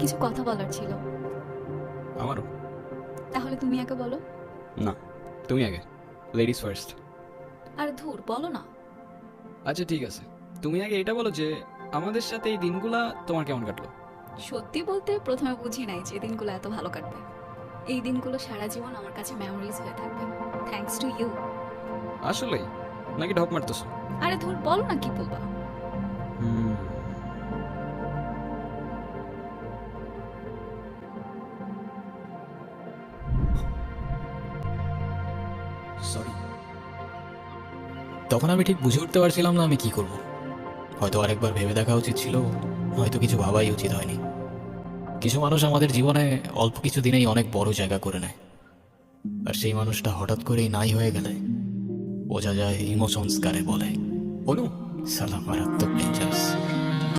কিছু কথা বলার ছিল। আমারও। তাহলে তুমি আগে বলো। না, তুমি আগে, লেডিস ফার্স্ট। আরে ধুর, বলো না। আচ্ছা ঠিক আছে, তুমি আগে এটা বলো যে আমাদের সাথে এই দিনগুলা তোমার কেমন কাটলো। সত্যি বলতে প্রথমে বুঝি নাই যে দিনগুলো এত ভালো কাটবে। এই দিনগুলো সারা জীবন আমার কাছে মেমোরিজ হয়ে থাকবে, থ্যাঙ্কস টু ইউ। আসলেই নাকি ঢপ মারতেছো? আরে ধুর, বলো না কি বলবা। সরি। তখন আমি ঠিক বুঝে উঠতে পারছিলাম না আমি কি করব। হয়তো আরেকবার ভেবে দেখা উচিত ছিল, হয়তো কিছু ভাবাই উচিত হয়নি। কিছু মানুষ আমাদের জীবনে অল্প কিছু দিনেই অনেক বড় জায়গা করে নেয়, আর সেই মানুষটা হঠাৎ করেই নাই হয়ে গেলে বোঝা যায় ইমোশনস কারে বলে। অনু, সালা মারাত্মক ডেঞ্জারাস।